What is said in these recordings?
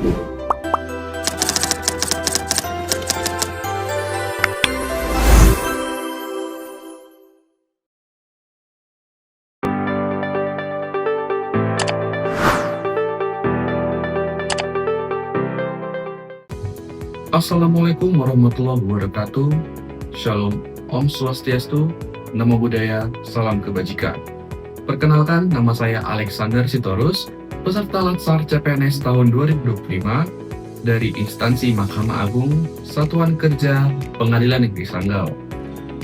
Assalamualaikum warahmatullahi wabarakatuh. Shalom, Om Swastiastu, Namo Buddhaya, Salam Kebajikan. Perkenalkan, nama saya Alexander Sitorus, peserta Latsar CPNS tahun 2025 dari instansi Mahkamah Agung, Satuan Kerja Pengadilan Negeri Sanggau.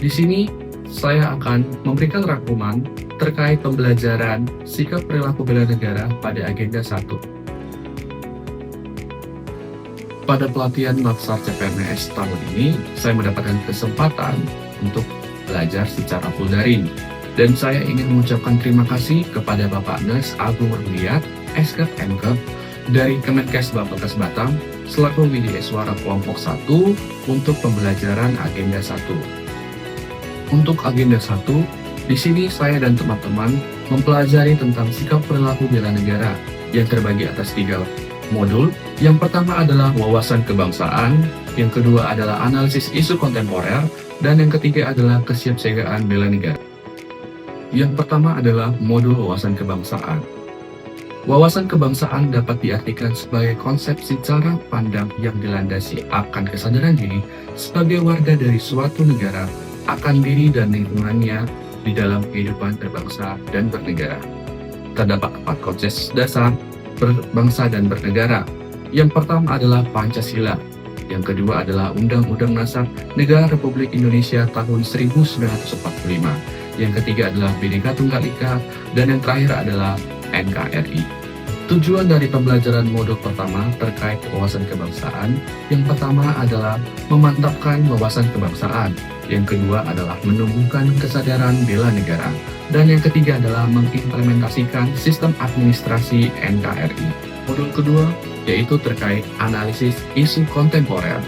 Di sini, saya akan memberikan rangkuman terkait pembelajaran sikap perilaku bela negara pada agenda 1. Pada pelatihan Latsar CPNS tahun ini, saya mendapatkan kesempatan untuk belajar secara full daring. Dan saya ingin mengucapkan terima kasih kepada Bapak Nes Agung Ruliat, Eskep Mkep, dari Kemenkes Bappetkes Batam, selaku Widya Suara Kelompok 1 untuk pembelajaran agenda 1. Untuk agenda 1, di sini saya dan teman-teman mempelajari tentang sikap perilaku bela negara yang terbagi atas 3 modul. Yang pertama adalah wawasan kebangsaan, yang kedua adalah analisis isu kontemporer, dan yang ketiga adalah kesiapsiagaan bela negara. Yang pertama adalah modul wawasan kebangsaan. Wawasan kebangsaan dapat diartikan sebagai konsepsi cara pandang yang dilandasi akan kesadaran diri sebagai warga dari suatu negara akan diri dan lingkungannya di dalam kehidupan berbangsa dan bernegara. Terdapat 4 konsep dasar berbangsa dan bernegara. Yang pertama adalah Pancasila, yang kedua adalah Undang-Undang Dasar Negara Republik Indonesia tahun 1945, yang ketiga adalah Bhinneka Tunggal Ika, dan yang terakhir adalah NKRI. Tujuan dari pembelajaran modul pertama terkait wawasan kebangsaan, yang pertama adalah memantapkan wawasan kebangsaan, yang kedua adalah menumbuhkan kesadaran bela negara, dan yang ketiga adalah mengimplementasikan sistem administrasi NKRI. Modul kedua yaitu terkait analisis isu kontemporer.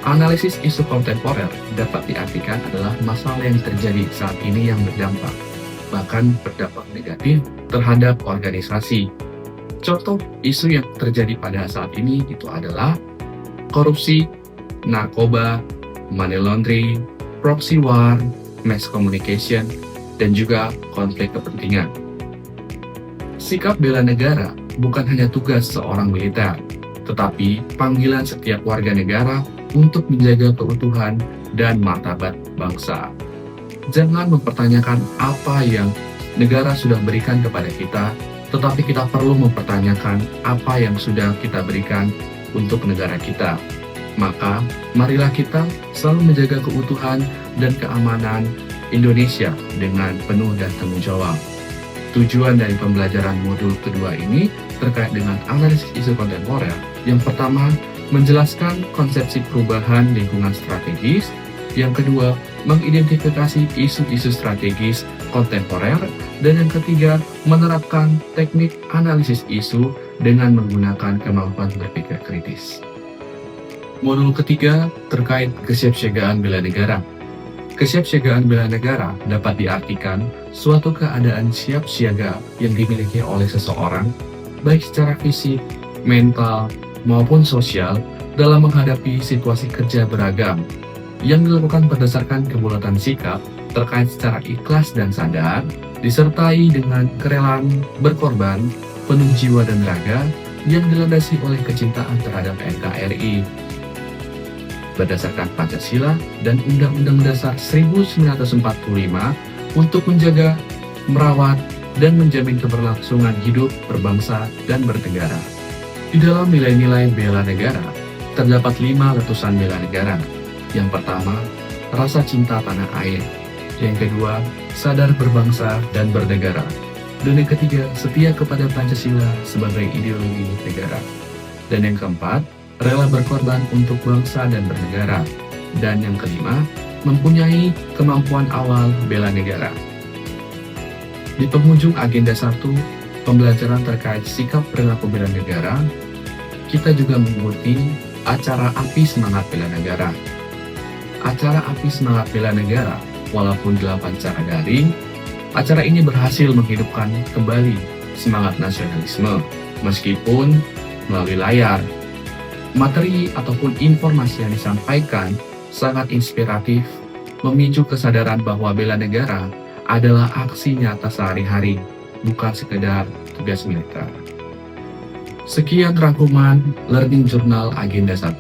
Analisis isu kontemporer dapat diartikan adalah masalah yang terjadi saat ini yang berdampak, bahkan berdampak negatif terhadap organisasi. Contoh isu yang terjadi pada saat ini itu adalah korupsi, narkoba, money laundering, proxy war, mass communication, dan juga konflik kepentingan. Sikap bela negara bukan hanya tugas seorang militer, tetapi panggilan setiap warga negara untuk menjaga keutuhan dan martabat bangsa. Jangan mempertanyakan apa yang negara sudah berikan kepada kita, tetapi kita perlu mempertanyakan apa yang sudah kita berikan untuk negara kita. Maka, marilah kita selalu menjaga keutuhan dan keamanan Indonesia dengan penuh dan tanggung jawab. Tujuan dari pembelajaran modul kedua ini terkait dengan analisis isu kontemporer. Yang pertama, menjelaskan konsepsi perubahan lingkungan strategis. Yang kedua, mengidentifikasi isu-isu strategis kontemporer. Dan yang ketiga, menerapkan teknik analisis isu dengan menggunakan kemampuan berpikir kritis. Modul ketiga terkait kesiapsiagaan bela negara. Kesiapsiagaan bela negara dapat diartikan suatu keadaan siap siaga yang dimiliki oleh seseorang, baik secara fisik, mental, maupun sosial, dalam menghadapi situasi kerja beragam, yang dilakukan berdasarkan kebulatan sikap terkait secara ikhlas dan sadar, disertai dengan kerelaan berkorban, penuh jiwa dan raga, yang dilandasi oleh kecintaan terhadap NKRI. Berdasarkan Pancasila dan Undang-Undang Dasar 1945 untuk menjaga, merawat, dan menjamin keberlangsungan hidup berbangsa dan bernegara. Di dalam nilai-nilai bela negara, terdapat 5 letusan bela negara. Yang pertama, rasa cinta tanah air. Yang kedua, sadar berbangsa dan bernegara. Dan yang ketiga, setia kepada Pancasila sebagai ideologi negara. Dan yang keempat, rela berkorban untuk bangsa dan bernegara. Dan yang kelima, mempunyai kemampuan awal bela negara. Di penghujung agenda 1, pembelajaran terkait sikap perilaku bela negara, kita juga mengikuti acara Api Semangat Bela Negara. Acara Api Semangat Bela Negara, walaupun dilakukan secara daring, acara ini berhasil menghidupkan kembali semangat nasionalisme, meskipun melalui layar. Materi ataupun informasi yang disampaikan sangat inspiratif, memicu kesadaran bahwa bela negara adalah aksi nyata sehari-hari, bukan sekedar tugas militer. Sekian rangkuman Learning Journal Agenda 1.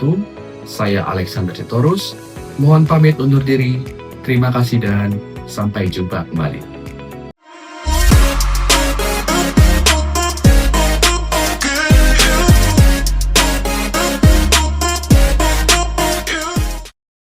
Saya Alexander Sitorus. Mohon pamit undur diri. Terima kasih dan sampai jumpa kembali.